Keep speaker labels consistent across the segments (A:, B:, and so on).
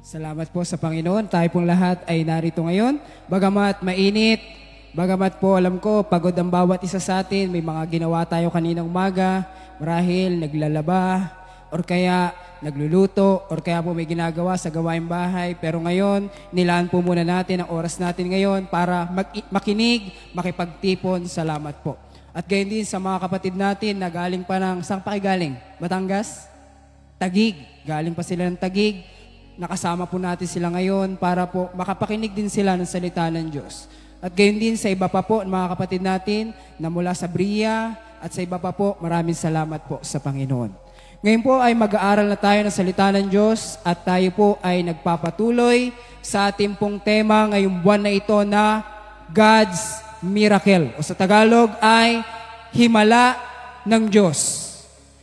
A: Salamat po sa Panginoon. Tayo pong lahat ay narito ngayon. Bagamat mainit, bagamat po alam ko, pagod ang bawat isa sa atin. May mga ginawa tayo kaninang umaga, marahil naglalaba, or kaya nagluluto, or kaya po may ginagawa sa gawaing bahay. Pero ngayon, nilaan po muna natin ang oras natin ngayon para makinig, makipagtipon. Salamat po. At gayon din sa mga kapatid natin na galing pa ng, saan pa kayo galing? Batangas? Taguig. Galing pa sila ng Taguig. Nakasama po natin sila ngayon para po makapakinig din sila ng salita ng Diyos. At gayon din sa iba pa po, mga kapatid natin na mula sa Bria at sa iba pa po, maraming salamat po sa Panginoon. Ngayon po ay mag-aaral na tayo ng salita ng Diyos at tayo po ay nagpapatuloy sa ating pong tema ngayong buwan na ito na God's Miracle. O sa Tagalog ay Himala ng Diyos.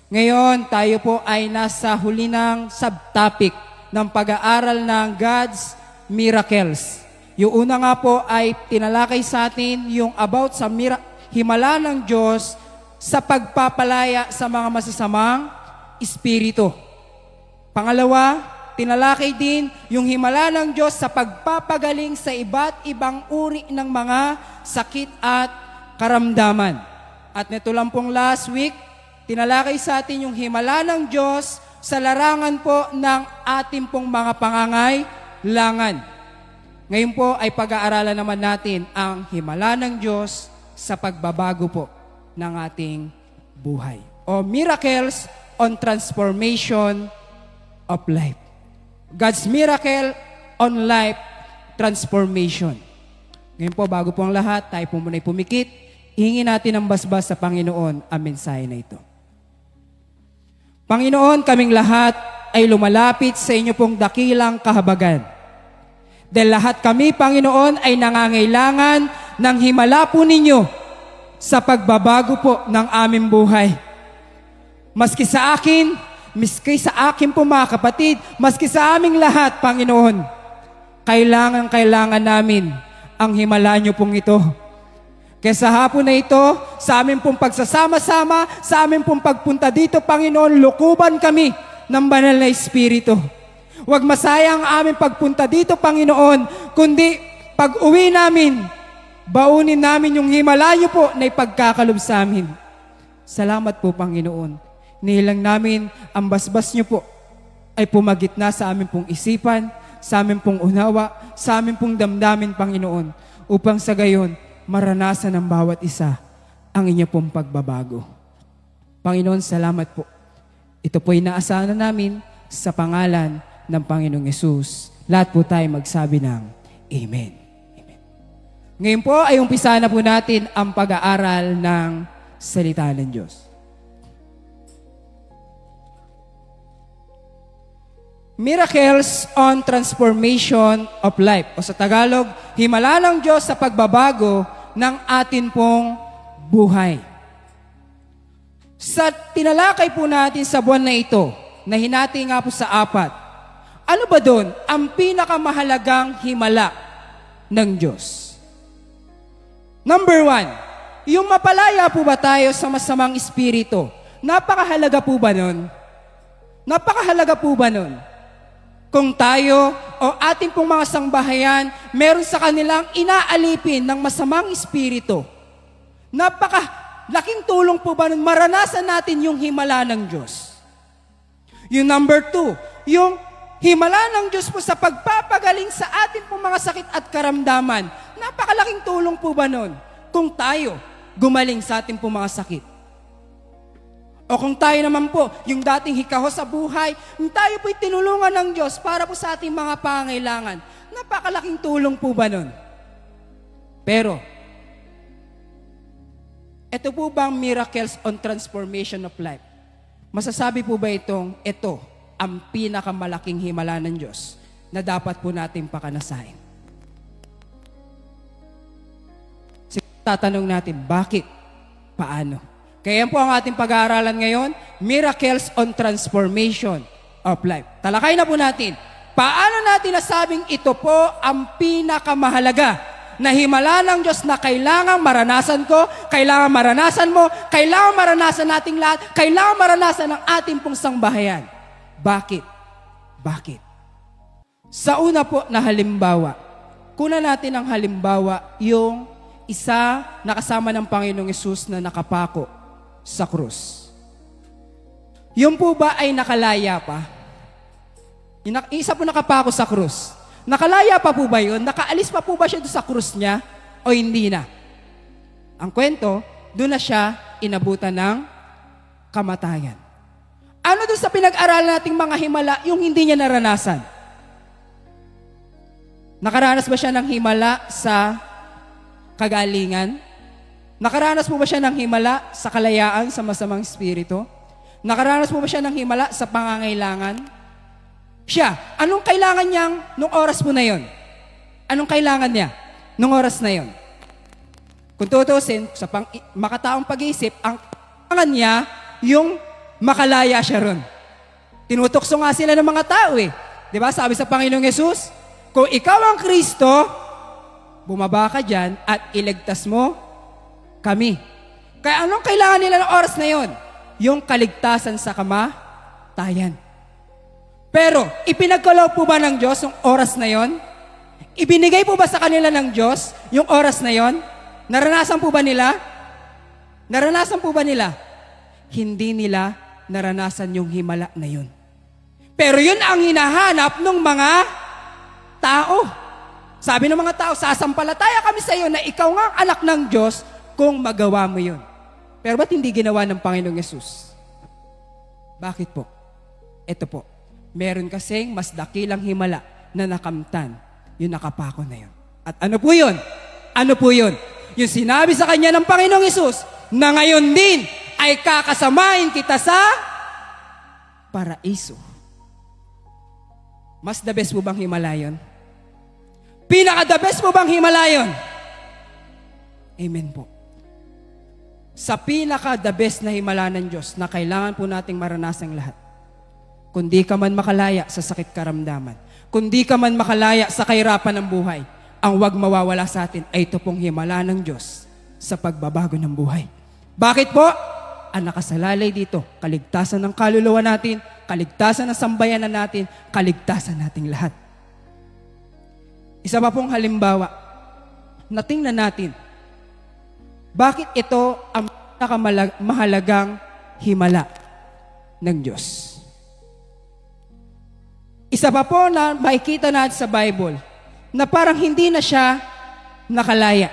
A: Ngayon, tayo po ay nasa huli ng subtopic ng pag-aaral ng God's Miracles. Yung una nga po ay tinalakay sa atin yung about sa himala ng Diyos sa pagpapalaya sa mga masasamang espiritu. Pangalawa, tinalakay din yung himala ng Diyos sa pagpapagaling sa iba't ibang uri ng mga sakit at karamdaman. At nito lang pong last week, tinalakay sa atin yung himala ng Diyos sa larangan po ng ating pong mga pangangailangan. Ngayon po ay pag-aaralan naman natin ang himala ng Diyos sa pagbabago po ng ating buhay. O miracles on transformation of life. God's miracle on life transformation. Ngayon po, bago po ang lahat, tayo po muna'y pumikit. Hingin natin ang basbas sa Panginoon ang mensahe na ito. Panginoon, kaming lahat ay lumalapit sa inyo pong dakilang kahabagan. Dahil lahat kami, Panginoon, ay nangangailangan ng himala po ninyo sa pagbabago po ng aming buhay. Maski sa akin, maski sa akin po mga kapatid, maski sa aming lahat, Panginoon, kailangan namin ang himala nyo pong ito. Kaya sa hapon na ito, sa amin pong pagsasama-sama, sa amin pong pagpunta dito, Panginoon, lukuban kami ng banal na Espiritu. Huwag masayang ang aming pagpunta dito, Panginoon, kundi pag-uwi namin, baunin namin yung himala niyo po na ipagkakalob sa amin. Salamat po, Panginoon. Nihilang namin ang basbas niyo po ay pumagitna sa amin pong isipan, sa amin pong unawa, sa amin pong damdamin, Panginoon, upang sa gayon, maranasan ng bawat isa ang inyo pong pagbabago. Panginoon, salamat po. Ito po'y naasahan namin sa pangalan ng Panginoong Yesus. Lahat po tayo magsabi ng Amen. Amen. Ngayon po ay umpisa na po natin ang pag-aaral ng salita ng Diyos. Miracles on transformation of life. O sa Tagalog, himala ng Diyos sa pagbabago ng atin pong buhay. Sa tinalakay po natin sa buwan na ito, na hinati nga po sa 4, ano ba doon ang pinakamahalagang himala ng Diyos? Number 1, yung mapalaya po ba tayo sa masamang espiritu? Napakahalaga po ba nun? Napakahalaga po ba nun? Kung tayo o ating pong mga sangbahayan, meron sa kanilang inaalipin ng masamang espiritu, napakalaking tulong po ba nun maranasan natin yung himala ng Diyos? Yung number 2, yung himala ng Diyos po sa pagpapagaling sa ating pong mga sakit at karamdaman, napakalaking tulong po ba nun kung tayo gumaling sa ating pong mga sakit? O kung tayo naman po, yung dating hikaho sa buhay, tayo po'y tinulungan ng Diyos para po sa ating mga pangailangan. Napakalaking tulong po ba nun? Pero, ito po bang miracles on transformation of life? Masasabi po ba ito ang pinakamalaking himala ng Diyos na dapat po natin pakanasahin? Tatanong natin, bakit? Paano? Kaya po ang ating pag-aaralan ngayon, Miracles on Transformation of Life. Talakay na po natin, paano natin nasabing ito po ang pinakamahalaga na himala ng Diyos na kailangang maranasan ko, kailangan maranasan mo, kailangan maranasan nating lahat, kailangan maranasan ng ating pong sangbahayan. Bakit? Bakit? Sa una po na halimbawa, kuna natin ang halimbawa yung isa na kasama ng Panginoong Hesus na nakapako sa krus. Yung po ba ay nakalaya pa? Yung isa po nakapako sa krus. Nakalaya pa po ba yun? Nakaalis pa po ba siya doon sa krus niya? O hindi na? Ang kwento, doon na siya inabutan ng kamatayan. Ano doon sa pinag-aralan nating mga himala yung hindi niya naranasan? Nakaranas ba siya ng himala sa kagalingan? Nakaranas po ba siya ng himala sa kalayaan sa masamang espiritu? Nakaranas po ba siya ng himala sa pangangailangan? Siya, anong kailangan niyang nung oras po na yon? Anong kailangan niya nung oras na yon? Kung tutusin, sa makataong pag-iisip, ang kailangan niya yung makalaya siya ron. Tinutokso nga sila ng mga tao eh. Diba? Sabi sa Panginoong Hesus, kung ikaw ang Kristo, bumaba ka dyan at iligtas mo kami. Kaya anong kailangan nila ng oras na yon? Yung kaligtasan sa kamatayan. Pero, ipinagkaloob po ba ng Diyos yung oras na yon? Ibinigay po ba sa kanila ng Diyos yung oras na yon? Naranasan po ba nila? Naranasan po ba nila? Hindi nila naranasan yung himala na yun. Pero yun ang hinahanap ng mga tao. Sabi ng mga tao, sasampalataya kami sa iyo na ikaw nga ang anak ng Diyos kung magawa mo yun. Pero ba't hindi ginawa ng Panginoong Yesus? Bakit po? Ito po, meron kasing mas dakilang himala na nakamtan yung nakapako na yun. At ano po yun? Ano po yun? Yung sinabi sa kanya ng Panginoong Yesus na ngayon din ay kakasamahin kita sa paraiso. Mas the best po bang himala yun? Pinaka-the best po bang himala yun? Amen po. Sa pinaka-the best na himala ng Diyos na kailangan po nating maranasang lahat. Kundi ka man makalaya sa sakit karamdaman, kundi ka man makalaya sa kahirapan ng buhay, ang wag mawawala sa atin ay ito pong himala ng Diyos sa pagbabago ng buhay. Bakit po? Ang nakasalalay dito, kaligtasan ng kaluluwa natin, kaligtasan ng sambayanan natin, kaligtasan nating lahat. Isa pa pong halimbawa, natingnan natin, bakit ito ang pinakamahalagang himala ng Diyos? Isa pa po na makikita natin sa Bible, na parang hindi na siya nakalaya.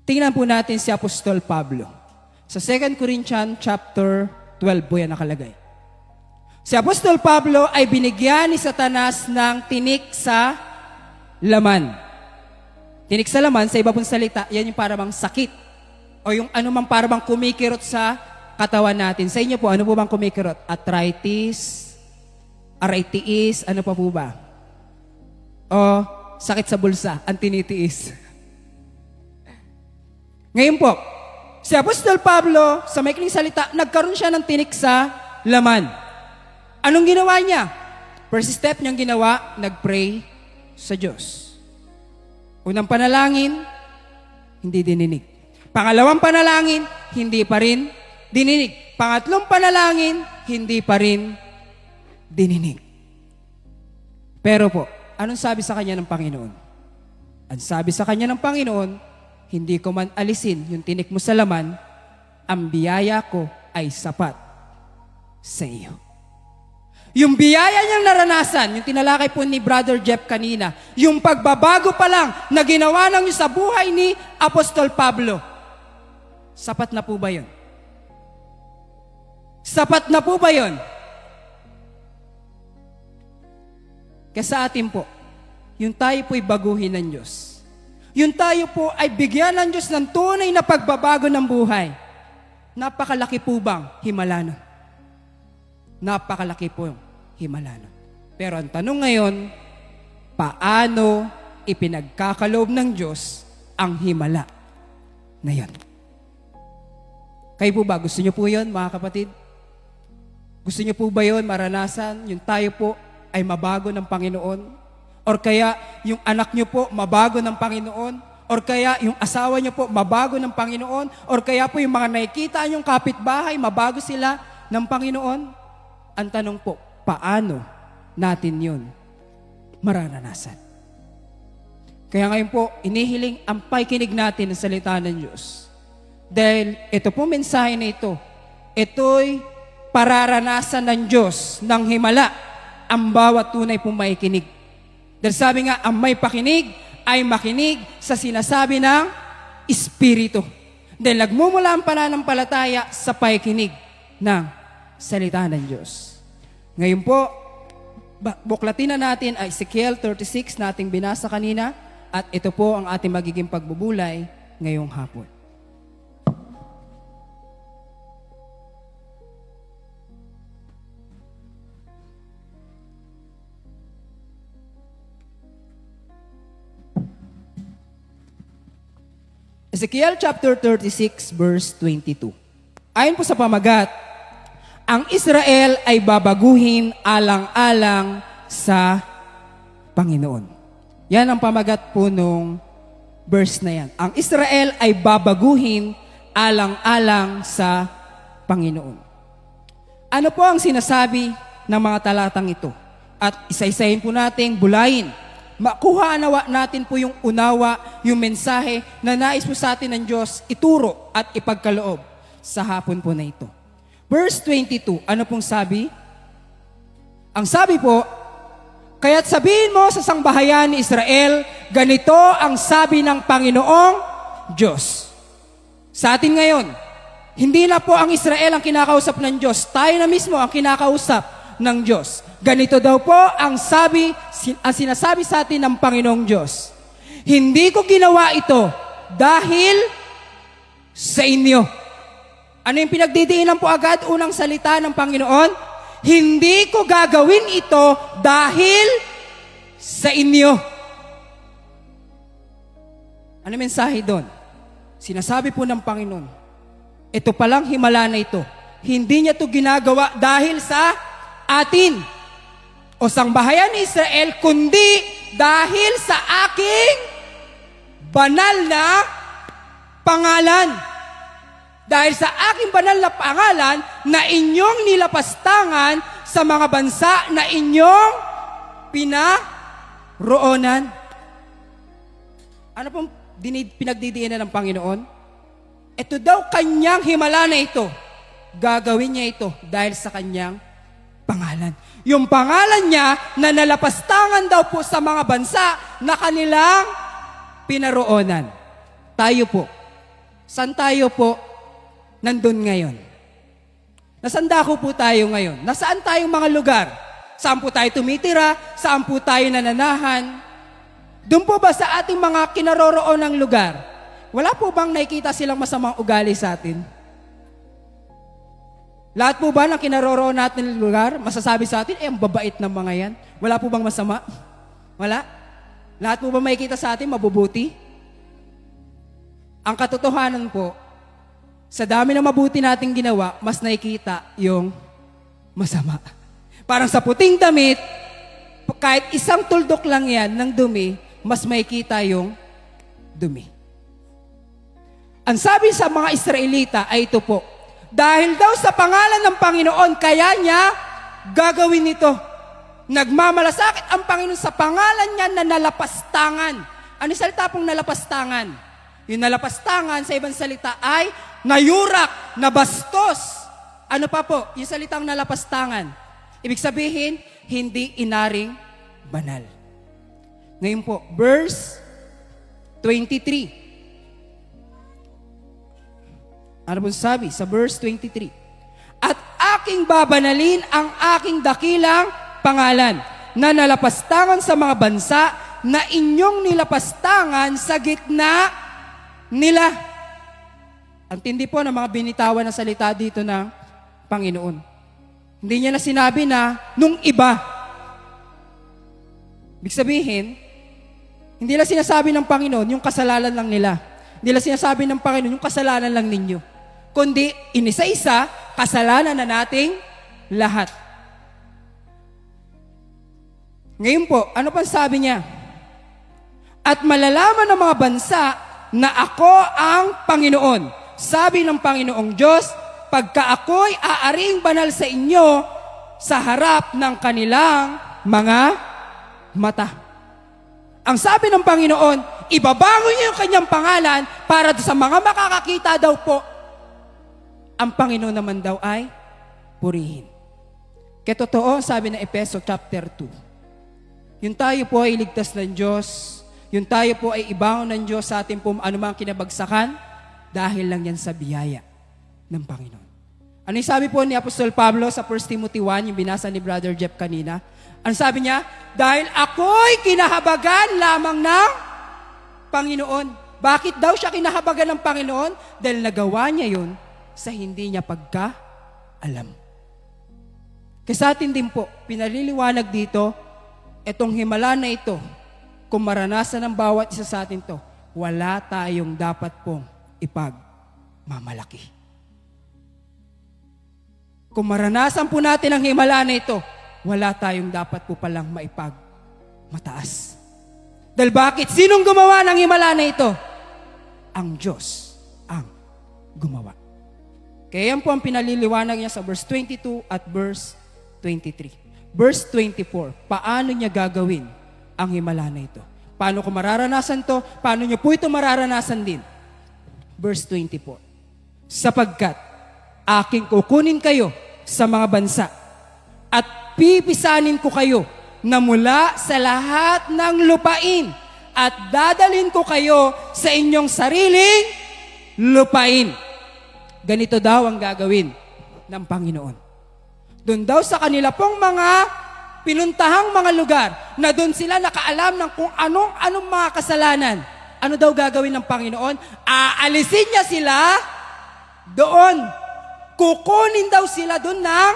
A: Tingnan po natin si Apostol Pablo. Sa 2 Corinthians chapter 12 po yan nakalagay. Si Apostol Pablo ay binigyan ni Satanas ng tinik sa laman. Tinik sa laman, sa iba pong salita, yan yung parang sakit. O yung anumang parang kumikirot sa katawan natin. Sa inyo po, ano po bang kumikirot? Arthritis, ano pa po ba? O sakit sa bulsa, ang tinitiis. Ngayon po, si Apostol Pablo, sa maikling salita, nagkaroon siya ng tinik sa laman. Anong ginawa niya? First step niyang ginawa, nag-pray sa Diyos. Unang panalangin, hindi dininig. Pangalawang panalangin, hindi pa rin dininig. Pangatlong panalangin, hindi pa rin dininig. Pero po, anong sabi sa kanya ng Panginoon? Ang sabi sa kanya ng Panginoon, hindi ko man alisin yung tinik mo sa laman, ang biyaya ko ay sapat sa iyo. Yung biyaya niyang naranasan, yung tinalakay po ni Brother Jeff kanina, yung pagbabago pa lang na ginawa ng sa buhay ni Apostol Pablo, sapat na po ba yun? Sapat na po ba yun? Kaya sa atin po, yung tayo po'y baguhin ng Diyos. Yung tayo po ay bigyan ng Diyos ng tunay na pagbabago ng buhay. Napakalaki po bang himala nun? Napakalaki po yung himala nun. Pero ang tanong ngayon, paano ipinagkakaloob ng Diyos ang himala na yun? Kayo po ba? Gusto niyo po yun, mga kapatid? Gusto niyo po ba yun maranasan? Yung tayo po ay mabago ng Panginoon? Or kaya yung anak niyo po mabago ng Panginoon? Or kaya yung asawa niyo po mabago ng Panginoon? Or kaya po yung mga nakikita niyong kapitbahay, mabago sila ng Panginoon? Ang tanong po, paano natin yun mararanasan. Kaya ngayon po, inihiling ang pakikinig natin ng salita ng Diyos. Dahil ito po mensahe na ito'y pararanasan ng Diyos ng himala ang bawat tunay pong makikinig. Dahil sabi nga, ang may pakinig ay makinig sa sinasabi ng Espiritu. Dahil nagmumula ang pananampalataya sa pakikinig ng salita ng Diyos. Ngayon po, buklatin na natin ay Ezekiel 36 nating binasa kanina at ito po ang ating magiging pagbubulay ngayong hapon. Ezekiel chapter 36 verse 22. Ayon po sa pamagat, ang Israel ay babaguhin alang-alang sa Panginoon. Yan ang pamagat po nung verse na yan. Ang Israel ay babaguhin alang-alang sa Panginoon. Ano po ang sinasabi ng mga talatang ito? At isa-isahin po nating bulayin. Makuha nawa natin po yung unawa, yung mensahe na nais po sa atin ng Diyos ituro at ipagkaloob sa hapon po na ito. Verse 22, ano pong sabi? Ang sabi po, kaya't sabihin mo sa sangbahayan ni Israel, ganito ang sabi ng Panginoong Diyos. Sa atin ngayon, hindi na po ang Israel ang kinakausap ng Diyos. Tayo na mismo ang kinakausap ng Diyos. Ganito daw po ang sinasabi sa atin ng Panginoong Diyos. Hindi ko ginawa ito dahil sa inyo. Ano yung pinagdidiinan po agad unang salita ng Panginoon? Hindi ko gagawin ito dahil sa inyo. Ano mensahe doon? Sinasabi po ng Panginoon, ito palang himala na ito, hindi niya ito ginagawa dahil sa atin o sangbahayan ni Israel, kundi dahil sa aking banal na pangalan. Dahil sa aking banal na pangalan na inyong nilapastangan sa mga bansa na inyong pinaroonan. Ano pong pinagdidiinan ng Panginoon? Ito daw kanyang himala na ito. Gagawin niya ito dahil sa kanyang pangalan. Yung pangalan niya na nalapastangan daw po sa mga bansa na kanilang pinaroonan. Tayo po. Saan tayo po nandun ngayon? Nasandako po tayo ngayon? Nasaan tayong mga lugar? Saan po tayo tumitira? Saan po tayo nananahan? Doon po ba sa ating mga kinaroroon ng lugar? Wala po bang nakikita silang masamang ugali sa atin? Lahat po ba ng kinaroroon natin ng lugar, masasabi sa atin, ang babait ng mga yan? Wala po bang masama? Wala? Lahat po ba makikita sa atin mabubuti? Ang katotohanan po, sa dami ng mabuti nating ginawa, mas nakikita yung masama. Parang sa puting damit, kahit isang tuldok lang yan ng dumi, mas makikita yung dumi. Ang sabi sa mga Israelita ay ito po, dahil daw sa pangalan ng Panginoon, kaya niya gagawin ito. Nagmamalasakit ang Panginoon sa pangalan niya na nalapastangan. Ano yung salita pong nalapastangan? Yung nalapastangan sa ibang salita ay nayurak, nabastos. Ano pa po? Yung salitang nalapastangan. Ibig sabihin, hindi inaring banal. Ngayon po, verse 23. Ano po sabi sa verse 23? At aking babanalin ang aking dakilang pangalan na nalapastangan sa mga bansa na inyong nilapastangan sa gitna nila. Ang tindi po ng mga binitawan na salita dito ng Panginoon. Hindi niya na sinabi na nung iba. Ibig sabihin, hindi lang sinasabi ng Panginoon yung kasalanan lang nila. Hindi lang sinasabi ng Panginoon yung kasalanan lang ninyo. Kundi inisa-isa, kasalanan na nating lahat. Ngayon po, ano pang sabi niya? At malalaman ng mga bansa na ako ang Panginoon. Sabi ng Panginoong Diyos, pagka ako'y aaring banal sa inyo, sa harap ng kanilang mga mata. Ang sabi ng Panginoon, ibabangon niyo yung kanyang pangalan para sa mga makakakita daw po. Ang Panginoon naman daw ay purihin. Kaya totoo, sabi ng Efeso chapter 2, yung tayo po ay iligtas ng Diyos, yung tayo po ay ibangon ng Diyos sa ating po anumang kinabagsakan, dahil lang yan sa biyaya ng Panginoon. Ano yung sabi po ni Apostol Pablo sa 1 Timothy 1, yung binasa ni Brother Jeff kanina? Ang sabi niya, dahil ako'y kinahabagan lamang ng Panginoon. Bakit daw siya kinahabagan ng Panginoon? Dahil nagawa niya yun sa hindi niya pagka-alam. Kasi sa atin din po, pinaliliwanag dito, itong himala na ito, kung maranasan ng bawat isa sa atin to, wala tayong dapat pong ipagmamalaki. Kung maranasan po natin ang himala na ito, wala tayong dapat po palang maipagmataas. Dahil bakit? Sinong gumawa ng himala na ito? Ang Diyos ang gumawa. Kaya yan po ang pinaliliwanag niya sa verse 22 at verse 23. Verse 24, paano niya gagawin ang himala na ito? Paano ko mararanasan to? Paano niyo po ito mararanasan din? Verse 24, sapagkat aking kukunin kayo sa mga bansa at pipisanin ko kayo na mula sa lahat ng lupain at dadalhin ko kayo sa inyong sariling lupain. Ganito daw ang gagawin ng Panginoon. Doon daw sa kanila pong mga pinuntahang mga lugar na doon sila nakaalam ng kung anong mga kasalanan. Ano daw gagawin ng Panginoon? Aalisin niya sila doon. Kukunin daw sila doon ng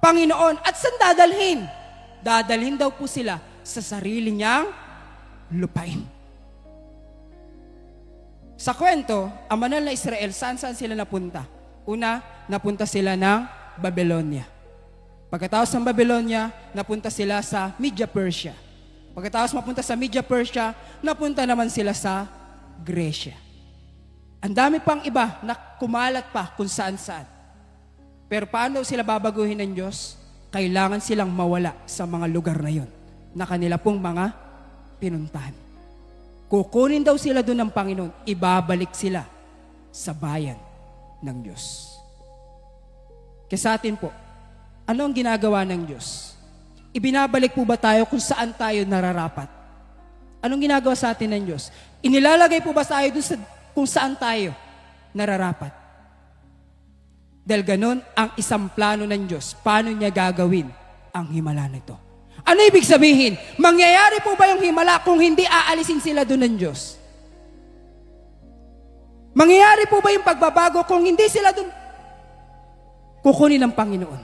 A: Panginoon. At saan dadalhin? Dadalhin daw po sila sa sarili niyang lupain. Sa kwento, ang banal na Israel, saan sila napunta? Una, napunta sila ng Babylonia. Pagkatapos ng Babylonia, napunta sila sa Media Persia. Pagkatapos mapunta sa Media Persia, napunta naman sila sa Gresya. Ang dami pang iba na kumalat pa kung saan-saan. Pero paano sila babaguhin ng Diyos? Kailangan silang mawala sa mga lugar na yon na kanila pong mga pinuntahan. Kukunin daw sila doon ng Panginoon, ibabalik sila sa bayan ng Diyos. Kaya sa atin po, ano ang ginagawa ng Diyos? Ibinabalik po ba tayo kung saan tayo nararapat? Anong ginagawa sa atin ng Diyos? Inilalagay po ba tayo doon sa kung saan tayo nararapat? Dahil ganun ang isang plano ng Diyos. Paano niya gagawin ang himala na ito? Ano ibig sabihin? Mangyayari po ba yung himala kung hindi aalisin sila doon ng Diyos? Mangyayari po ba yung pagbabago kung hindi sila doon kukunin ng Panginoon?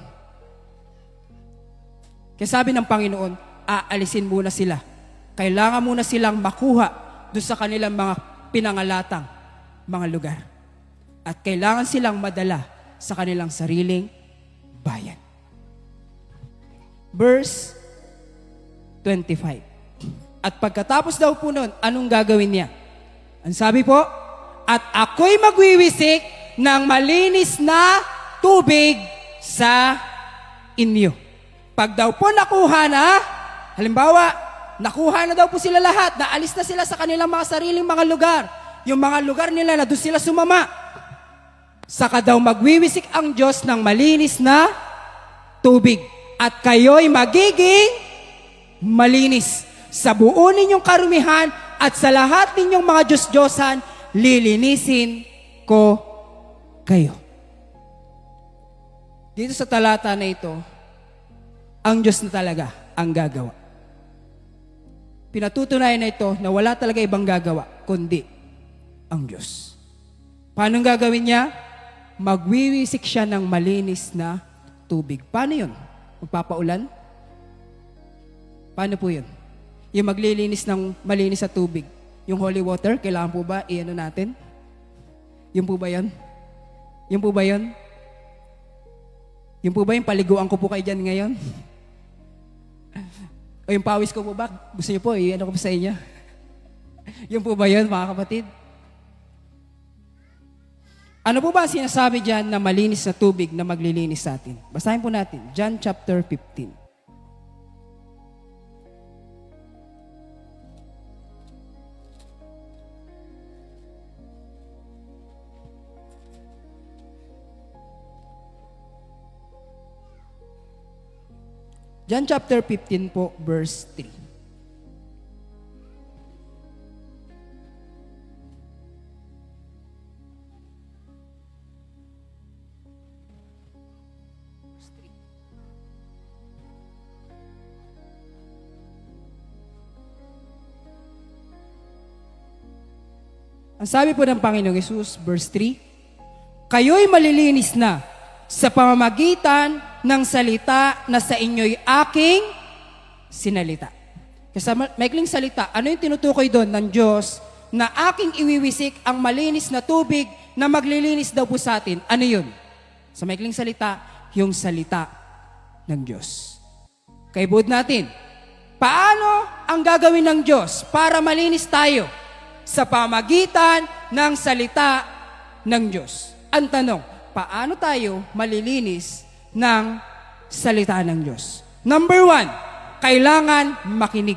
A: Kaya sabi ng Panginoon, aalisin muna sila. Kailangan muna silang makuha doon sa kanilang mga pinangalatang mga lugar. At kailangan silang madala sa kanilang sariling bayan. Verse 25. At pagkatapos daw po nun, anong gagawin niya? Ang sabi po, at ako'y magwiwisik ng malinis na tubig sa inyo. Pag daw po nakuha na, halimbawa, nakuha na daw po sila lahat, naalis na sila sa kanilang mga sariling mga lugar, yung mga lugar nila na doon sila sumama. Saka daw magwiwisik ang Diyos ng malinis na tubig. At kayo'y magiging malinis. Sa buo ninyong karumihan at sa lahat ninyong mga Diyos-Diyosan, lilinisin ko kayo. Dito sa talata na ito, ang Diyos na talaga ang gagawa. Pinatutunayan na ito na wala talaga ibang gagawa, kundi ang Diyos. Paano gagawin niya? Magwiwisik siya ng malinis na tubig. Paano yun? Magpapaulan? Paano po yun? Yung maglilinis ng malinis sa tubig. Yung holy water, kailangan po ba i-ano natin? Yun po ba yun? Yun po ba yun? Yun po ba yung paliguan ko po kayo dyan ngayon? O yung pawis ko po ba? Gusto niyo po, i-ano ko po sa inyo? Yun po ba yun, mga kapatid? Ano po ba ang sinasabi dyan na malinis na tubig na maglilinis sa atin? Basahin po natin, John chapter 15. John chapter 15 po, verse 3. Ang sabi po ng Panginoong Hesus, verse 3, kayo'y malilinis na sa pamamagitan ng salita na sa inyo'y aking sinalita. Kasi maikling salita, ano yung tinutukoy doon ng Diyos na aking iwiwisik ang malinis na tubig na maglilinis daw po sa atin? Ano yun? Sa maikling salita, yung salita ng Diyos. Kaibud natin, paano ang gagawin ng Diyos para malinis tayo? Sa pamagitan ng salita ng Diyos. Ang tanong, paano tayo malilinis ng salita ng Diyos? Number 1, kailangan makinig.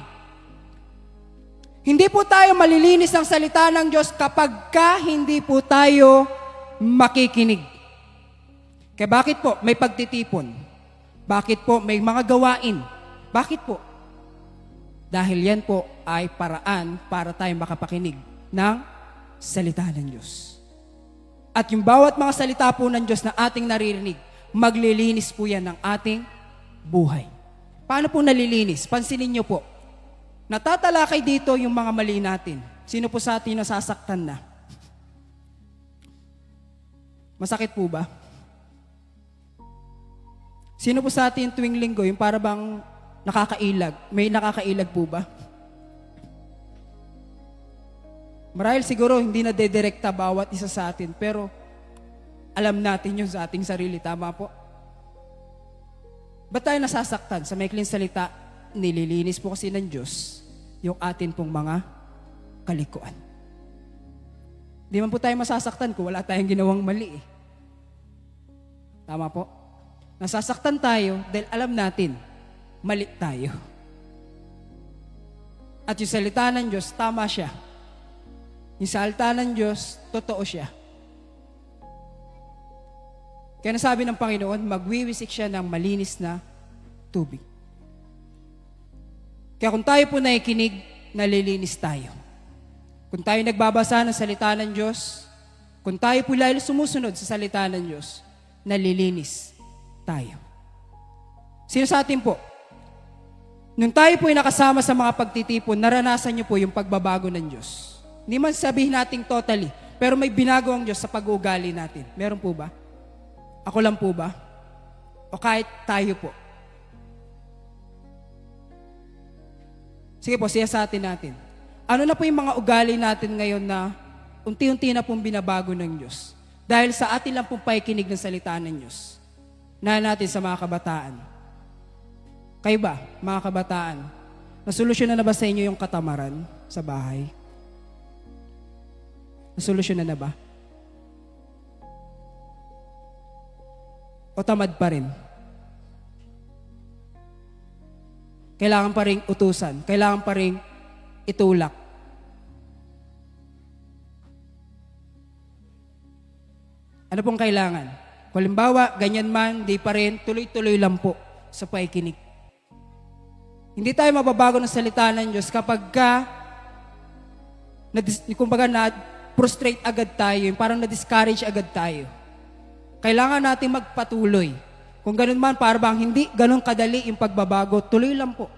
A: Hindi po tayo malilinis ng salita ng Diyos kapag hindi po tayo makikinig. Kaya bakit po may pagtitipon? Bakit po may mga gawain? Bakit po? Dahil yan po ay paraan para tayo makapakinig ng salita ng Diyos. At yung bawat mga salita po ng Diyos na ating naririnig, maglilinis po yan ng ating buhay. Paano po nalilinis? Pansinin niyo po. Natatalakay dito yung mga mali natin. Sino po sa atin nasasaktan na? Masakit po ba? Sino po sa atin tuwing linggo, yung para bang nakakailag? May nakakailag po ba? Marahil siguro hindi na dedirekta bawat isa sa atin, pero alam natin yun sa ating sarili. Tama po? Ba't tayo nasasaktan? Sa maikling salita, nililinis po kasi ng Diyos yung atin pong mga kalikuan. Di man po tayo masasaktan kung wala tayong ginawang mali eh. Tama po? Nasasaktan tayo dahil alam natin, mali tayo. At yung salita ng Diyos, tama siya. Yung salita ng Diyos, totoo siya. Kaya nasabi ng Panginoon, magwiwisik siya ng malinis na tubig. Kaya kung tayo po nakikinig, nalilinis tayo. Kung tayo nagbabasa ng salita ng Diyos, kung tayo po lalo sumusunod sa salita ng Diyos, nalilinis tayo. Sino sa atin po? Nung tayo po ay nakasama sa mga pagtitipon, naranasan niyo po yung pagbabago ng Diyos. Hindi man sabihin natin totally, pero may binago ang Diyos sa pag-uugali natin. Meron po ba? Ako lang po ba? O kahit tayo po? Sige po, siya sa atin natin. Ano na po yung mga ugali natin ngayon na unti-unti na pong binabago ng Diyos? Dahil sa atin lang pong pakikinig ng salita ng Diyos. Na natin sa mga kabataan. Kayo ba, mga kabataan, nasolusyonan na ba sa inyo yung katamaran sa bahay? Nasolusyonan na ba? O tamad pa rin? Kailangan pa rin utusan. Kailangan pa rin itulak. Ano pong kailangan? Kung halimbawa, ganyan man, di pa rin, tuloy-tuloy lang po sa pakikinig. Hindi tayo mababago ng salita ng Diyos kapag kumbaga na-frustrate agad tayo, parang na-discourage agad tayo. Kailangan natin magpatuloy. Kung ganun man, parang hindi ganun kadali yung pagbabago, tuloy lang po.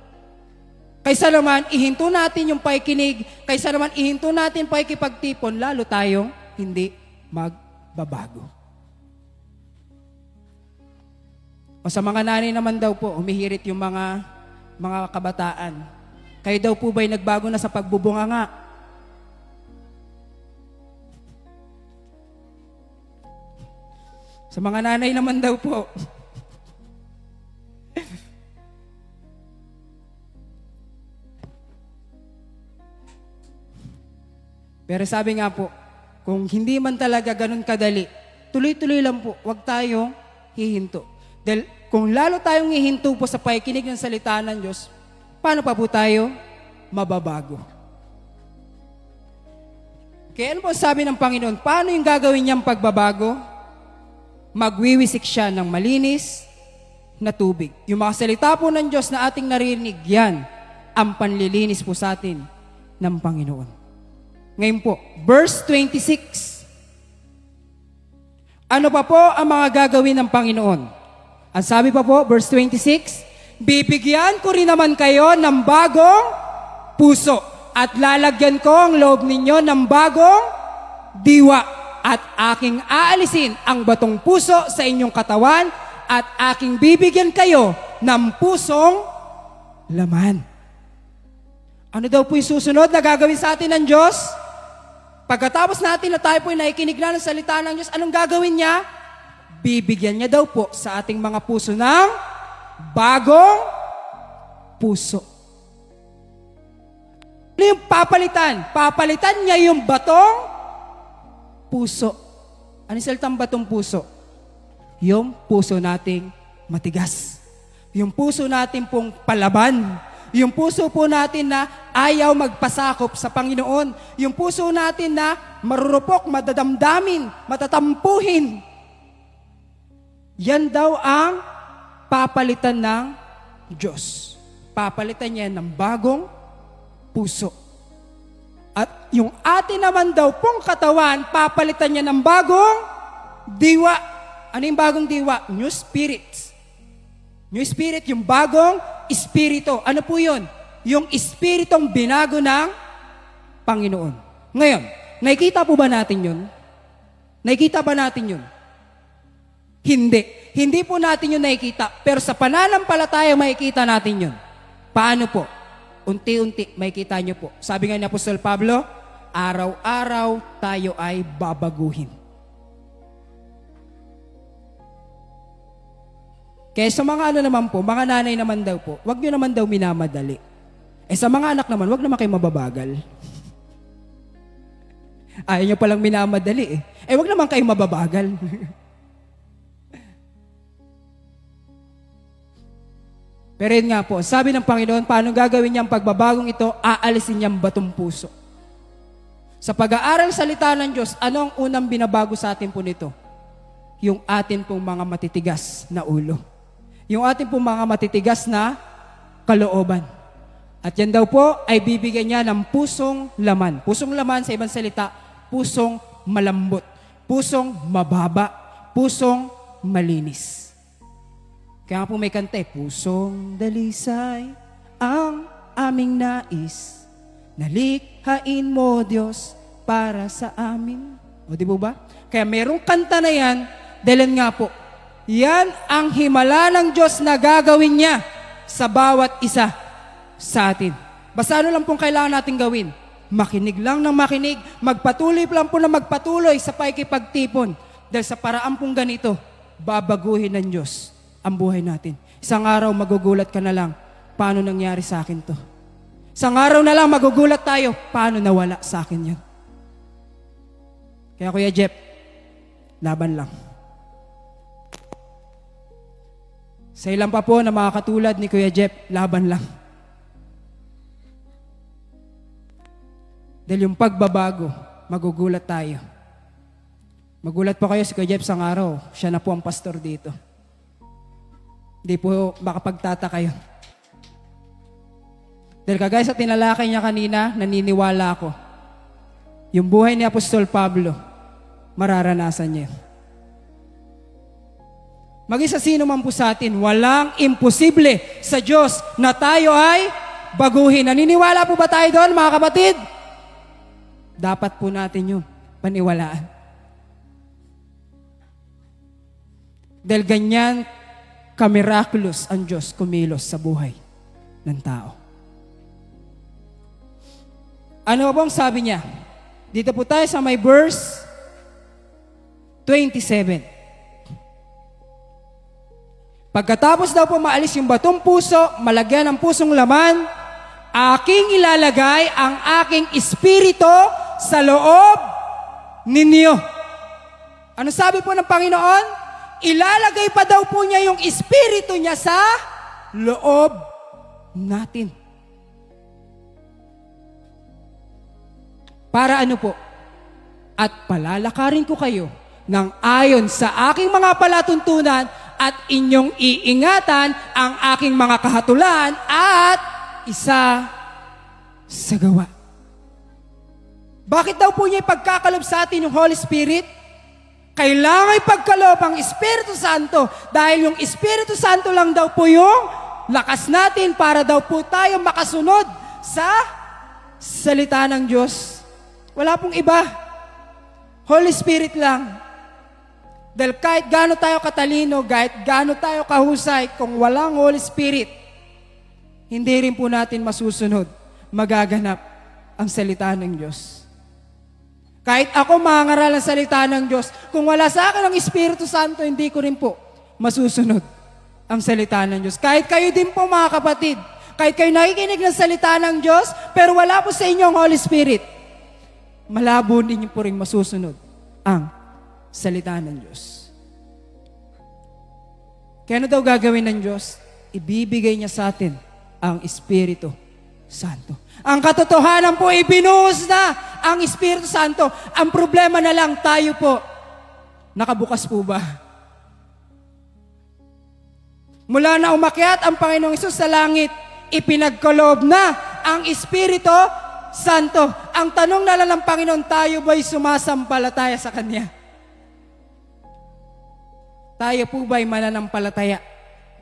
A: Kaysa naman, ihinto natin yung pakikinig, kaysa naman, ihinto natin pakikipagtipon, lalo tayong hindi magbabago. O sa mga nanay naman daw po, humihirit yung mga kabataan. Kayo daw po ba'y nagbago na sa pagbubunganga? Sa mga nanay naman daw po. Pero sabi nga po, kung hindi man talaga ganun kadali, tuloy-tuloy lang po, huwag tayong hihinto. Dahil kung lalo tayong hihinto po sa pakikinig ng salita ng Diyos, paano pa po tayo mababago? Kaya ano po sabi ng Panginoon? Paano yung gagawin niyang pagbabago? Magwiwisik siya ng malinis na tubig. Yung mga salita po ng Diyos na ating naririnig, yan ang panlilinis po sa atin ng Panginoon. Ngayon po, verse 26. Ano pa po ang mga gagawin ng Panginoon? Ang sabi pa po, verse 26, bibigyan ko rin naman kayo ng bagong puso at lalagyan ko ang loob ninyo ng bagong diwa at aking aalisin ang batong puso sa inyong katawan at aking bibigyan kayo ng pusong laman. Ano daw po yung susunod na gagawin sa atin ng Diyos? Pagkatapos natin na tayo po'y nakikinig na ng salita ng Diyos, anong gagawin niya? Bibigyan niya daw po sa ating mga puso ng bagong puso. Ano yung papalitan? Papalitan niya yung batong puso. Ano yung salitang batong puso? Yung puso nating matigas. Yung puso natin pong palaban. Yung puso po natin na ayaw magpasakop sa Panginoon. Yung puso natin na marurupok, madadamdamin, matatampuhin. Yan daw ang papalitan ng Diyos. Papalitan niya ng bagong puso. At yung atin naman daw pong katawan, papalitan niya ng bagong diwa. Ano yung bagong diwa? New spirit. New spirit, yung bagong espiritu. Ano po yun? Yung espiritong binago ng Panginoon. Ngayon, nakikita po ba natin yun? Nakikita ba natin yun? Hindi. Hindi po natin yun nakikita. Pero sa pananampalataya, makikita natin yun. Paano po? Unti-unti, makikita nyo po. Sabi nga ni Apostol Pablo, araw-araw tayo ay babaguhin. Kaya sa mga ano naman po, mga nanay naman daw po, wag nyo naman daw minamadali. Sa mga anak naman, wag naman kayo mababagal. Ayaw nyo palang minamadali wag naman kayo mababagal. Pero yun nga po, sabi ng Panginoon, paano gagawin niya ang pagbabagong ito? Aalisin niya ang batong puso. Sa pag-aaral salita ng Diyos, ano ang unang binabago sa atin po nito? Yung atin pong mga matitigas na ulo. Yung atin pong mga matitigas na kalooban. At yan daw po ay bibigyan niya ng pusong laman. Pusong laman sa ibang salita, pusong malambot, pusong mababa, pusong malinis. Kaya po may kante, pusong dalisay ang aming nais, nalikhain mo Diyos para sa amin. O di po ba? Kaya merong kanta na yan, dahil nga po, yan ang himala ng Diyos na gagawin niya sa bawat isa sa atin. Basta ano lang pong kailangan natin gawin? Makinig lang ng makinig, magpatuloy lang po na magpatuloy sa pakikipagtipon. Dahil sa paraan pong ganito, babaguhin ng Diyos ang buhay natin. Isang araw magugulat ka na lang, paano nangyari sa akin to? Isang araw na lang magugulat tayo, paano nawala sa akin yan? Kaya Kuya Jeff, laban lang. Sa ilan pa po na mga katulad ni Kuya Jeff, laban lang. Dahil yung pagbabago, magugulat tayo. Magulat po kayo si Kuya Jeff sang araw, siya na po ang pastor dito. Hindi po makapagtataka yun. Dahil kagaya sa tinalakay niya kanina, naniniwala ako. Yung buhay ni Apostol Pablo, mararanasan niya. Maging sa sino man po sa atin, walang imposible sa Diyos na tayo ay baguhin. Naniniwala po ba tayo doon, mga kapatid? Dapat po natin yun paniwalaan. Dahil ganyan ka-miraculous ang Diyos kumilos sa buhay ng tao. Ano bang sabi niya? Dito po tayo sa may verse 27. Pagkatapos daw po maalis yung batong puso, malagyan ng pusong laman, aking ilalagay ang aking espiritu sa loob ninyo. Ano sabi po ng Panginoon? Ilalagay pa daw po niya yung Espiritu niya sa loob natin. Para ano po? At palalakarin ko kayo ng ayon sa aking mga palatuntunan at inyong iingatan ang aking mga kahatulan at isa sa gawa. Bakit daw po niya ipagkakalob sa atin yung Holy Spirit? Kailangan ipagkalob ang Espiritu Santo dahil yung Espiritu Santo lang daw po yung lakas natin para daw po tayo makasunod sa salita ng Diyos. Wala pong iba. Holy Spirit lang. Dahil kahit gaano tayo katalino, kahit gaano tayo kahusay, kung walang Holy Spirit, hindi rin po natin masusunod, magaganap ang salita ng Diyos. Kahit ako mangaral ng salita ng Diyos, kung wala sa akin ang Espiritu Santo, hindi ko rin po masusunod ang salita ng Diyos. Kahit kayo din po mga kapatid, kahit kayo nakikinig ng salita ng Diyos, pero wala po sa inyo ang Holy Spirit, malabo din po rin masusunod ang salita ng Diyos. Kaya ano daw gagawin ng Diyos? Ibibigay niya sa atin ang Espiritu Santo. Ang katotohanan po, ibinuhos na ang Espiritu Santo. Ang problema na lang, tayo po, nakabukas po ba? Mula na umakyat ang Panginoong Hesus sa langit, ipinagkaloob na ang Espiritu Santo. Ang tanong na lang ng Panginoon, tayo ba'y sumasampalataya sa Kanya? Tayo po ba'y mananampalataya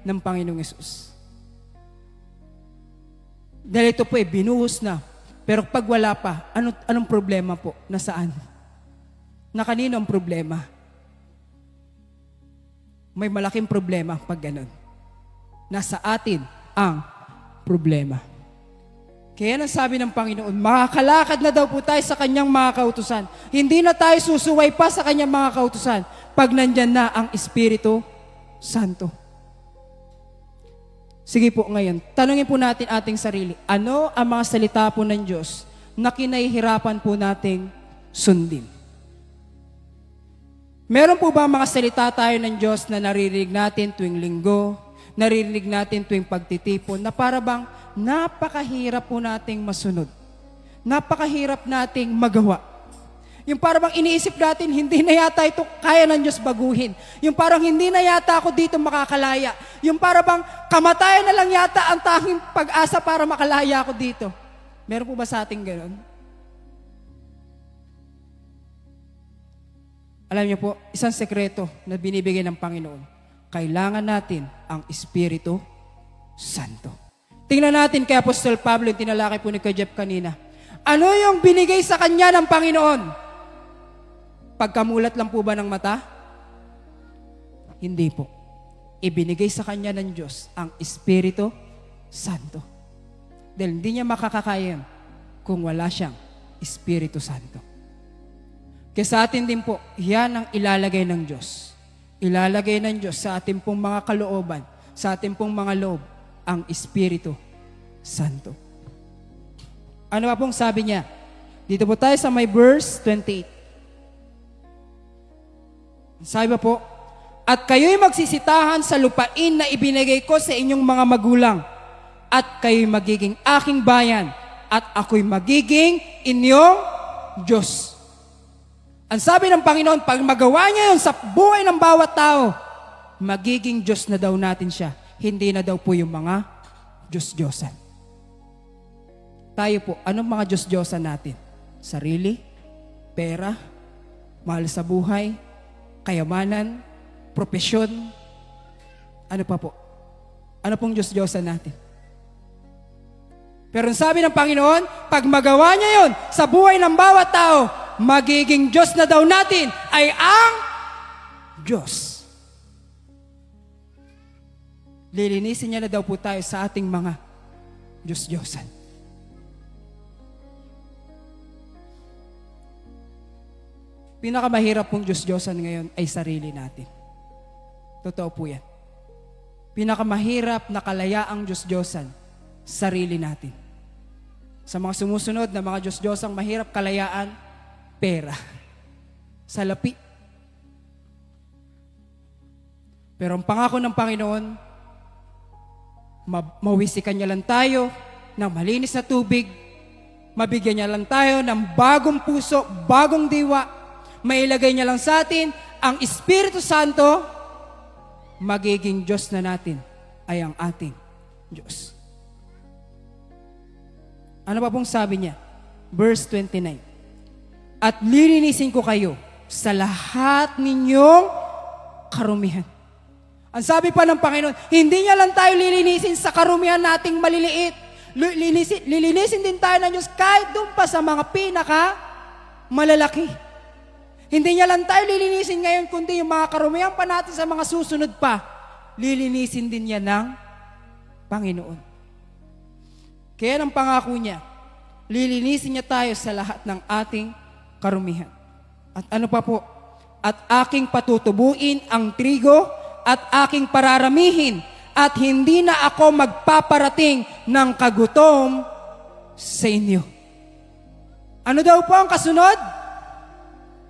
A: ng Panginoong Hesus? Dahil ito po binuhos na. Pero pag wala pa, anong problema po? Nasaan? Na kanino ang problema? May malaking problema pag ganun. Nasa atin ang problema. Kaya nang sabi ng Panginoon, makakalakad na daw po tayo sa Kanyang mga kautusan. Hindi na tayo susuway pa sa Kanyang mga kautusan pag nandyan na ang Espiritu Santo. Sige po ngayon, tanungin po natin ating sarili, ano ang mga salita po ng Diyos na kinahihirapan po nating sundin? Meron po ba mga salita tayo ng Diyos na naririnig natin tuwing linggo, naririnig natin tuwing pagtitipon, na para bang napakahirap po nating masunod? Napakahirap nating magawa. Yung parang iniisip natin, hindi na yata ito kaya ng Diyos baguhin. Yung parang hindi na yata ako dito makakalaya. Yung parang kamatayan na lang yata ang tanging pag-asa para makalaya ako dito. Meron po ba sa ating gano'n? Alam niyo po, isang sekreto na binibigay ng Panginoon, kailangan natin ang Espiritu Santo. Tingnan natin kay Apostol Pablo, yung tinalakay po ni Kuya Jeff kanina. Ano yung binigay sa kanya ng Panginoon? Pagkamulat lang po ba ng mata? Hindi po. Ibinigay sa kanya ng Diyos ang Espiritu Santo. Dahil hindi niya makakakayan kung wala siyang Espiritu Santo. Kaya sa atin din po, yan ang ilalagay ng Diyos. Ilalagay ng Diyos sa ating pong mga kalooban, sa ating pong mga loob, ang Espiritu Santo. Ano pa pong sabi niya? Dito po tayo sa may verse 28. Sabi pa po, at kayo'y magsisitahan sa lupain na ibinigay ko sa inyong mga magulang, at kayo'y magiging aking bayan, at ako'y magiging inyong Diyos. Ang sabi ng Panginoon, pag magawa niya yun sa buhay ng bawat tao, magiging Diyos na daw natin siya. Hindi na daw po yung mga Diyos-Diyosan. Tayo po, anong mga Diyos-Diyosan natin? Sarili, pera, mahal sa buhay, kayamanan, propesyon, ano pa po? Ano pong Diyos-Diyosan natin? Pero sabi ng Panginoon, pag magawa niya yun sa buhay ng bawat tao, magiging Diyos na daw natin ay ang Diyos. Lilinisin niya na daw po tayo sa ating mga Diyos-Diyosan. Pinakamahirap pong Diyos-Diyosan ngayon ay sarili natin. Totoo po yan. Pinakamahirap na kalayaang Diyos-Diyosan, sarili natin. Sa mga sumusunod na mga Diyos-Diyosang mahirap kalayaan, pera, salapi, Pero ang pangako ng Panginoon, mawisikan niya lang tayo ng malinis na tubig, mabigyan niya lang tayo ng bagong puso, bagong diwa, mailagay niya lang sa atin ang Espiritu Santo, magiging Diyos na natin ay ang ating Diyos. Ano pa pong sabi niya? Verse 29. At lilinisin ko kayo sa lahat ninyong karumihan. Ang sabi pa ng Panginoon, hindi niya lang tayo lilinisin sa karumihan nating maliliit. Lilinisin din tayo ng Diyos kahit doon pa sa mga pinaka malalaki. Hindi niya lang tayo lilinisin ngayon, kundi yung mga karumihan pa natin sa mga susunod pa, lilinisin din niya ng Panginoon. Kaya ang pangako niya, lilinisin niya tayo sa lahat ng ating karumihan. At ano pa po? At aking patutubuin ang trigo at aking pararamihin at hindi na ako magpaparating ng kagutom sa inyo. Ano daw po ang kasunod?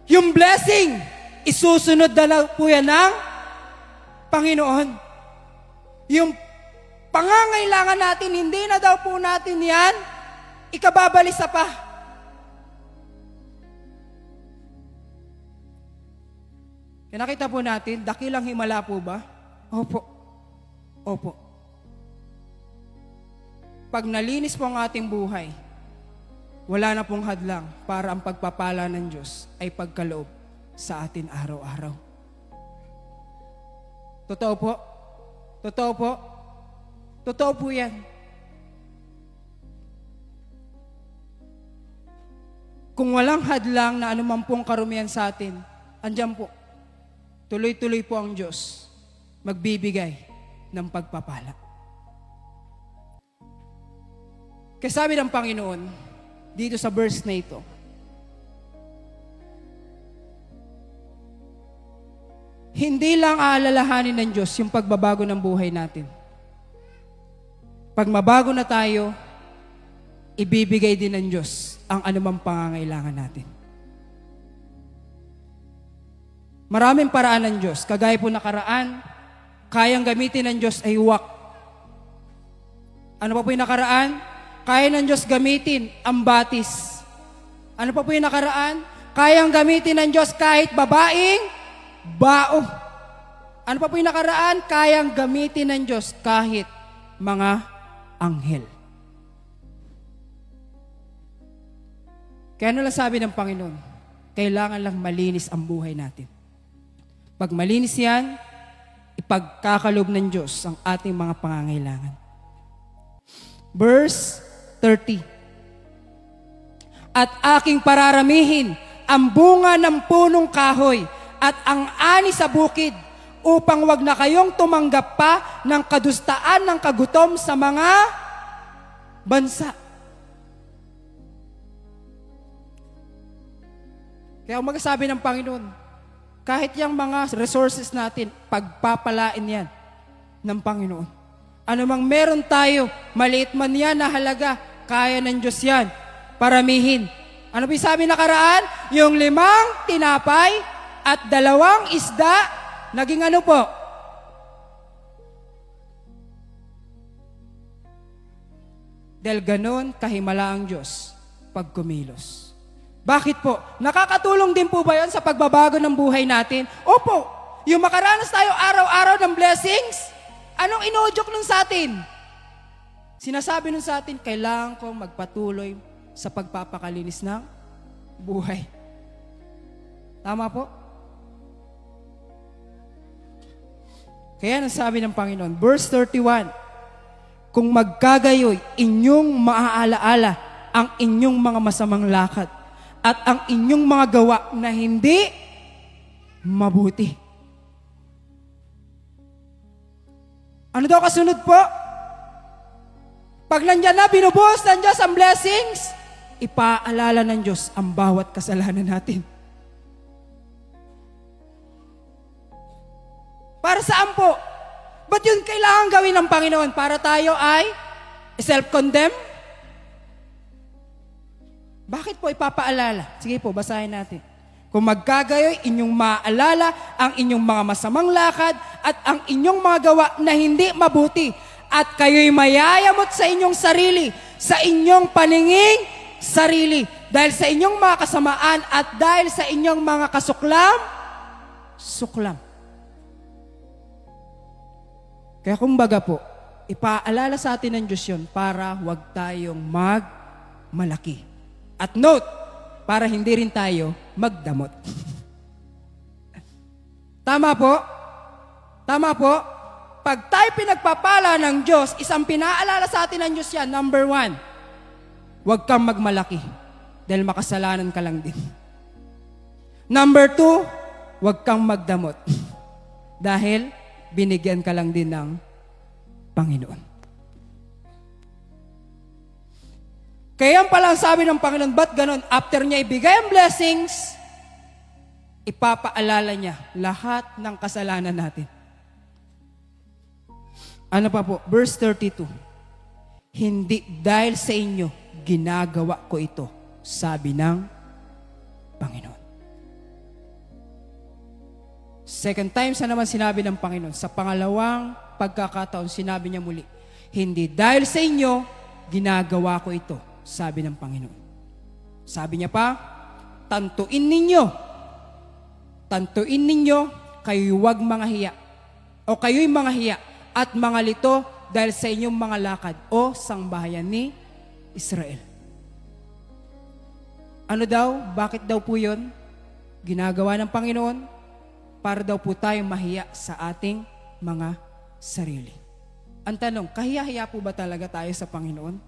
A: Yung blessing, isusunod na po yan ng Panginoon. Yung pangangailangan natin, hindi na daw po natin yan ikababalisa pa. Kaya nakita po natin, dakilang himala po ba? Opo. Opo. Pag nalinis po ang ating buhay, wala na pong hadlang para ang pagpapala ng Diyos ay pagkaloob sa atin araw-araw. Totoo po? Totoo po? Totoo po yan. Kung walang hadlang na anumang pong karumihan sa atin, andyan po, tuloy-tuloy po ang Diyos magbibigay ng pagpapala. Kaya sabi ng Panginoon, dito sa verse na ito, hindi lang aalalahanin ng Diyos yung pagbabago ng buhay natin. Pag mabago na tayo, ibibigay din ng Diyos ang anumang pangangailangan natin. Maraming paraan ng Diyos. Kagaya po nakaraan, kayang gamitin ng Diyos ay huwak. Ano pa po yung nakaraan? Kaya ng Diyos gamitin ang batis. Ano pa po yung nakaraan? Kayang gamitin ng Diyos kahit babaeng bao. Ano pa po yung nakaraan? Kayang gamitin ng Diyos kahit mga anghel. Kaya ano lang sabi ng Panginoon? Kailangan lang malinis ang buhay natin. Pag malinis yan, ipagkakalob ng Diyos ang ating mga pangangailangan. Verse 30. At aking pararamihin ang bunga ng punong kahoy at ang ani sa bukid upang wag na kayong tumanggap pa ng kadustaan ng kagutom sa mga bansa. Kaya magsasabi ng Panginoon, kahit yung mga resources natin, pagpapalain yan ng Panginoon. Ano mang meron tayo, maliit man yan na halaga, kaya ng Diyos yan, paramihin. Ano sabi nakaraan? Yung 5 tinapay at 2 isda, naging ano po? Dahil ganun, kahimala ang Diyos pag kumilos. Bakit po? Nakakatulong din po ba yan sa pagbabago ng buhay natin? Opo. Yung makaranas tayo araw-araw ng blessings, anong inuudyok nun sa atin? Sinasabi nun sa atin, kailangan kong magpatuloy sa pagpapakalinis ng buhay. Tama po? Kaya nasabi ng Panginoon, verse 31, kung magkagayoy, inyong maaalaala ang inyong mga masamang lakad at ang inyong mga gawa na hindi mabuti. Ano daw kasunod po? Pag nandyan na, binubuhos ng Diyos ang blessings, ipaalala ng Diyos ang bawat kasalanan natin. Para saan po? Ba't yun kailangan gawin ng Panginoon? Para tayo ay self-condemn? Bakit po ipapaalala? Sige po, basahin natin. Kung magkagayoy, inyong maaalala ang inyong mga masamang lakad at ang inyong mga gawa na hindi mabuti. At kayo'y mayayamot sa inyong sarili, sa inyong paninging sarili. Dahil sa inyong mga kasamaan at dahil sa inyong mga suklam. Kaya kumbaga po, ipaalala sa atin ng Diyos yun para huwag tayong magmalaki. At note, para hindi rin tayo magdamot. Tama po? Tama po? Pag tayo pinagpapala ng Diyos, isang pinaalala sa atin ng Diyos yan, number 1, huwag kang magmalaki dahil makasalanan ka lang din. Number 2, huwag kang magdamot dahil binigyan ka lang din ng Panginoon. Kaya pala ang sabi ng Panginoon, ba't ganun? After niya ibigay ang blessings, ipapaalala niya lahat ng kasalanan natin. Ano pa po? Verse 32. Hindi dahil sa inyo, ginagawa ko ito, sabi ng Panginoon. Second time sa naman sinabi ng Panginoon. Sa pangalawang pagkakataon, sinabi niya muli, hindi dahil sa inyo, ginagawa ko ito, sabi ng Panginoon. Sabi niya pa, tantuin ninyo, kayo'y huwag mga hiya, o kayo'y mga hiya, at mga lito dahil sa inyong mga lakad, o sangbahayan ni Israel. Ano daw? Bakit daw po yun? Ginagawa ng Panginoon para daw po tayong mahiya sa ating mga sarili. Ang tanong, kahiya-hiya po ba talaga tayo sa Panginoon?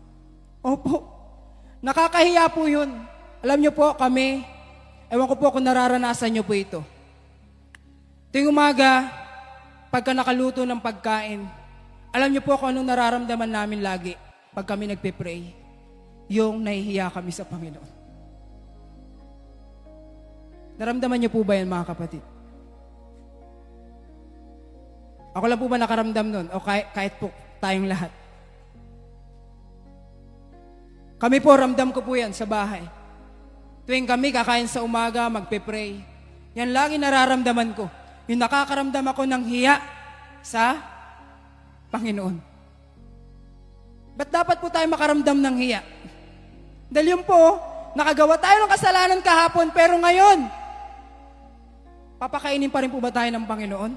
A: Opo. Nakakahiya po yun. Alam niyo po, kami, ewan ko po kung nararanasan niyo po ito. Tuwing umaga, pagka nakaluto ng pagkain, alam niyo po kung anong nararamdaman namin lagi pag kami nagpe-pray. Yung nahihiya kami sa Panginoon. Naramdaman niyo po ba yan, mga kapatid? Ako lang po ba nakaramdam nun? O kahit po tayong lahat? Kami po, ramdam ko po yan sa bahay. Tuwing kami kakain sa umaga, magpe-pray. Yan lagi nararamdaman ko. Yung nakakaramdam ako ng hiya sa Panginoon. Ba't dapat po tayo makaramdam ng hiya? Dahil yun po, nakagawa tayo ng kasalanan kahapon, pero ngayon, papakainin pa rin po ba tayo ng Panginoon?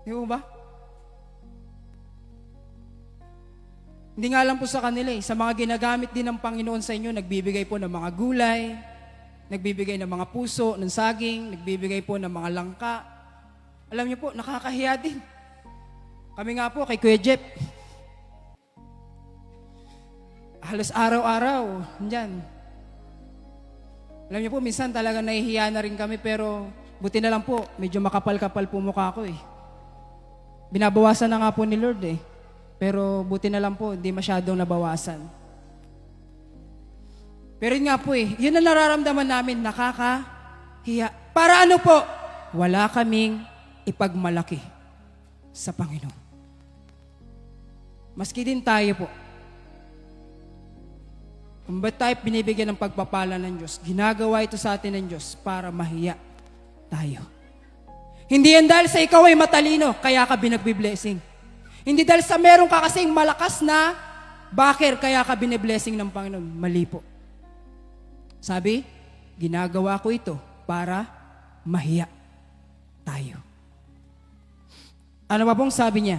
A: Di ba? Hindi nga lang po sa kanila sa mga ginagamit din ng Panginoon sa inyo, nagbibigay po ng mga gulay, nagbibigay ng mga puso, ng saging, nagbibigay po ng mga langka. Alam niyo po, nakakahiya din. Kami nga po kay Kuya Jeff, halos araw-araw, andyan. Alam niyo po, minsan talaga nahihiya na rin kami, pero buti na lang po, medyo makapal-kapal po mukha ko eh. Binabawasan na nga po ni Lord eh. Pero buti na lang po, hindi masyadong nabawasan. Pero yun nga po eh, yun ang nararamdaman namin, nakakahiya. Para ano po? Wala kaming ipagmalaki sa Panginoon. Maski din tayo po. Kung ba't tayo binibigyan ng pagpapala ng Diyos, ginagawa ito sa atin ng Diyos para mahiya tayo. Hindi yan dahil sa ikaw ay matalino, kaya ka binagbi-blessing. Hindi dahil sa meron ka kasing malakas na backer, kaya ka bine-blessing ng Panginoon. Mali po. Sabi, ginagawa ko ito para mahiya tayo. Ano pa pong sabi niya?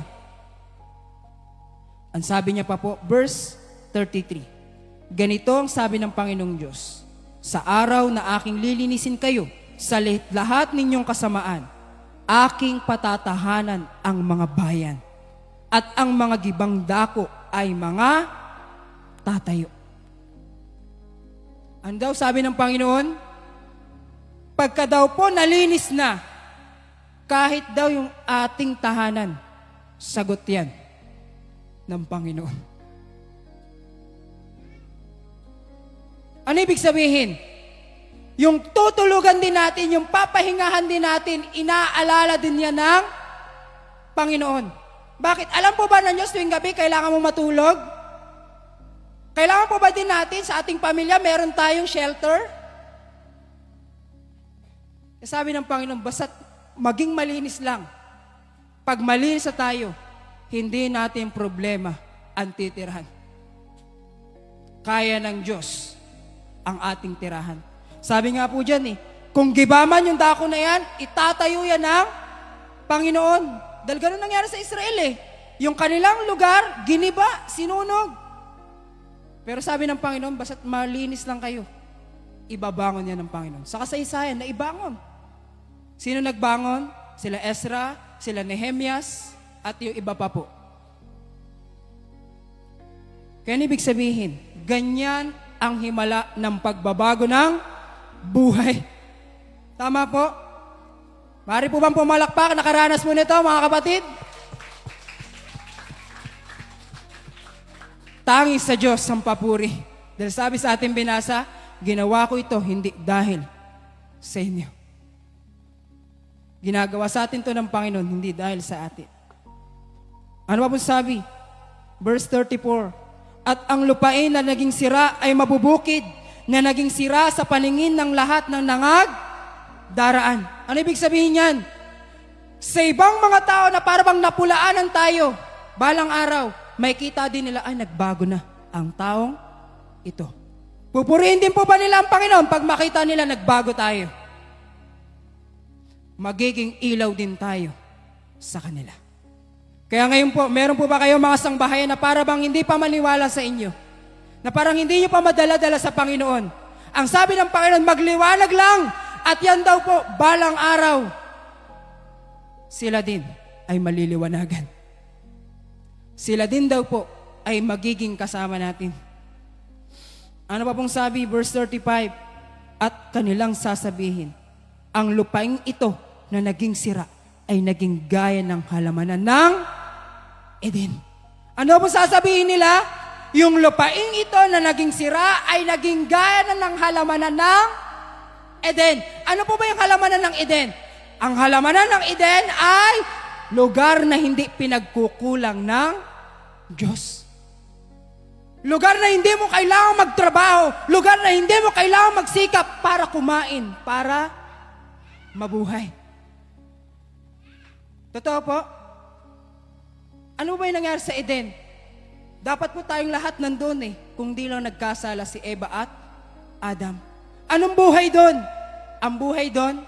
A: Ang sabi niya pa po, verse 33. Ganito ang sabi ng Panginoong Diyos, sa araw na aking lilinisin kayo sa lahat ninyong kasamaan, aking patatahanan ang mga bayan. At ang mga gibang dako ay mga tatayo. Ano daw sabi ng Panginoon? Pagka daw po nalinis na, kahit daw yung ating tahanan, sagot yan ng Panginoon. Ano ibig sabihin? Yung tutulugan din natin, yung papahingahan din natin, inaalala din yan ng Panginoon. Bakit? Alam po ba ng Diyos tuwing gabi kailangan mo matulog? Kailangan po ba din natin sa ating pamilya meron tayong shelter? Sabi ng Panginoon, basta't maging malinis lang. Pag malinis na tayo, hindi natin problema ang titirhan. Kaya ng Diyos ang ating tirahan. Sabi nga po dyan kung gibaman yung dako na yan, itatayo yan ng Panginoon. Dahil ganun nangyari sa Israel Yung kanilang lugar, giniba, sinunog. Pero sabi ng Panginoon, basta't malinis lang kayo, ibabangon yan ng Panginoon. Sa kasaysayan, na ibangon. Sino nagbangon? Sila Ezra, sila Nehemias, at yung iba pa po. Kaya ibig sabihin, ganyan ang himala ng pagbabago ng buhay. Tama po? Maaari po bang pumalakpak? Nakaranas mo nito, mga kapatid? Tanging sa Diyos ang papuri. Dahil sabi sa ating binasa, ginawa ko ito hindi dahil sa inyo. Ginagawa sa atin to ng Panginoon, hindi dahil sa atin. Ano ba po sabi? Verse 34, at ang lupain na naging sira ay mabubukid, na naging sira sa paningin ng lahat ng daraan. Ano ibig sabihin yan? Sa ibang mga tao na parang napulaanan tayo, balang araw, may kita din nila, ay nagbago na ang taong ito. Pupurihin din po ba nila ang Panginoon pag makita nila nagbago tayo? Magiging ilaw din tayo sa kanila. Kaya ngayon po, meron po ba kayong mga sangbahayan na para bang hindi pa maniwala sa inyo? Na parang hindi nyo pa madala-dala sa Panginoon? Ang sabi ng Panginoon, magliwanag lang at yan daw po, balang araw, sila din ay maliliwanagan. Sila din daw po ay magiging kasama natin. Ano pa pong sabi? Verse 35, at kanilang sasabihin, ang lupaing ito na naging sira ay naging gaya ng halamanan ng Eden. Ano po sasabihin nila? Yung lupaing ito na naging sira ay naging gaya na ng halamanan ng Eden. Ano po ba yung halamanan ng Eden? Ang halamanan ng Eden ay lugar na hindi pinagkukulang ng Diyos. Lugar na hindi mo kailangang magtrabaho. Lugar na hindi mo kailangang magsikap para kumain, para mabuhay. Totoo po? Ano ba yung nangyari sa Eden? Dapat po tayong lahat nandun kung di lang nagkasala si Eva at Adam. Anong buhay doon? Ang buhay doon,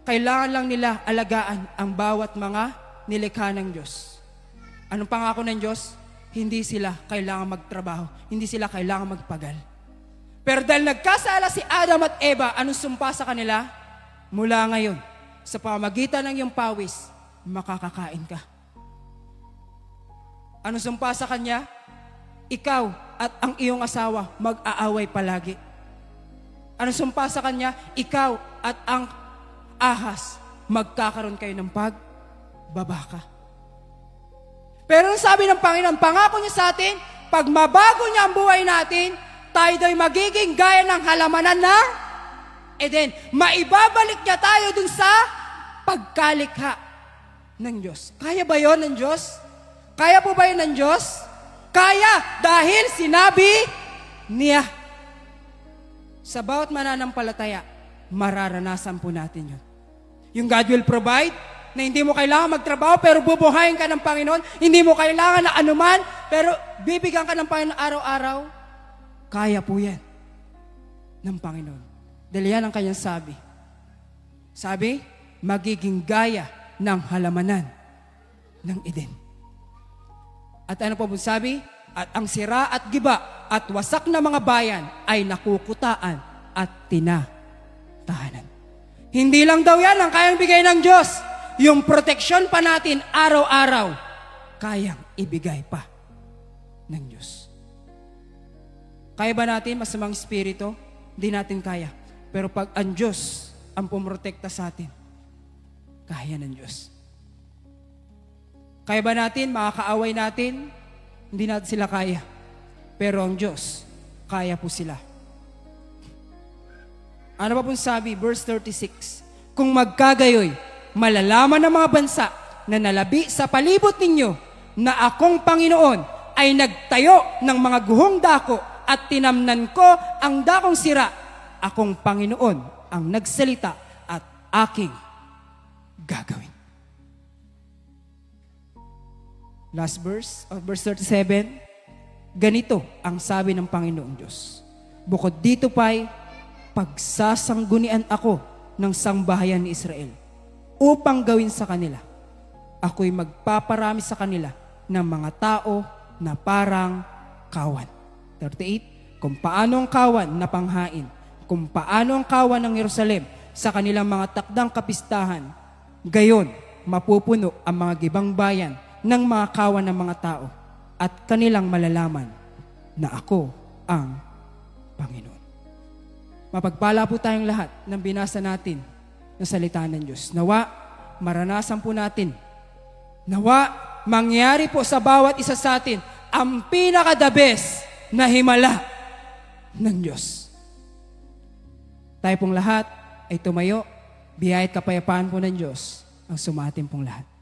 A: kailangan lang nila alagaan ang bawat mga nilikha ng Diyos. Anong pangako ng Diyos? Hindi sila kailangan magtrabaho. Hindi sila kailangan magpagal. Pero dahil nagkasala si Adam at Eva, anong sumpa sa kanila? Mula ngayon, sa pamamagitan ng iyong pawis, makakakain ka. Anong sumpa sa kanya? Ikaw at ang iyong asawa mag-aaway palagi. Anong sumpa sa kanya? Ikaw at ang ahas magkakaroon kayo ng pagbabaka. Pero ang sabi ng Panginoon, pangako niya sa atin, pag mabago niya ang buhay natin, tayo do'y magiging gaya ng halamanan ng Eden. Maibabalik niya tayo dun sa pagkalikha ng Diyos. Kaya ba yon ng Diyos? Kaya po ba yun ng Diyos? Kaya dahil sinabi niya. Sa bawat mananampalataya, mararanasan po natin yun. Yung God will provide, na hindi mo kailangan magtrabaho pero bubuhayin ka ng Panginoon. Hindi mo kailangan na anuman pero bibigyan ka ng Panginoon araw-araw. Kaya po yan ng Panginoon. Dahil yan ang kanyang sabi. Sabi, magiging gaya ng halamanan ng Eden. At ano po sabi? At ang sira at giba at wasak na mga bayan ay nakukutaan at tinatahanan. Hindi lang daw yan ang kayang bigay ng Diyos. Yung proteksyon pa natin araw-araw, kayang ibigay pa ng Diyos. Kaya ba natin masamang espiritu? Hindi natin kaya. Pero pag ang Diyos ang pumrotekta sa atin, kaya ng Diyos. Kaya ba natin, makakaaway natin? Hindi natin sila kaya. Pero ang Diyos, kaya po sila. Ano pa pong sabi? Verse 36. Kung magkagayoy, malalaman ng mga bansa na nalabi sa palibot ninyo na akong Panginoon ay nagtayo ng mga guhong dako at tinamnan ko ang dakong sira. Akong Panginoon ang nagsalita at aking gagawin. Last verse, verse 37, ganito ang sabi ng Panginoong Diyos. Bukod dito pa'y pagsasanggunian ako ng sangbahayan ni Israel upang gawin sa kanila. Ako'y magpaparami sa kanila ng mga tao na parang kawan. 38, kung paano ang kawan na panghain, kung paano ang kawan ng Jerusalem sa kanilang mga takdang kapistahan, gayon mapupuno ang mga gibang bayan ng mga kawan ng mga tao at kanilang malalaman na ako ang Panginoon. Mapagpala po tayong lahat ng binasa natin na salita ng Diyos. Nawa, maranasan po natin. Nawa, mangyari po sa bawat isa sa atin ang pinaka-the best na himala ng Diyos. Tayo pong lahat ay tumayo, biyaya at kapayapaan po ng Diyos ang sumatin pong lahat.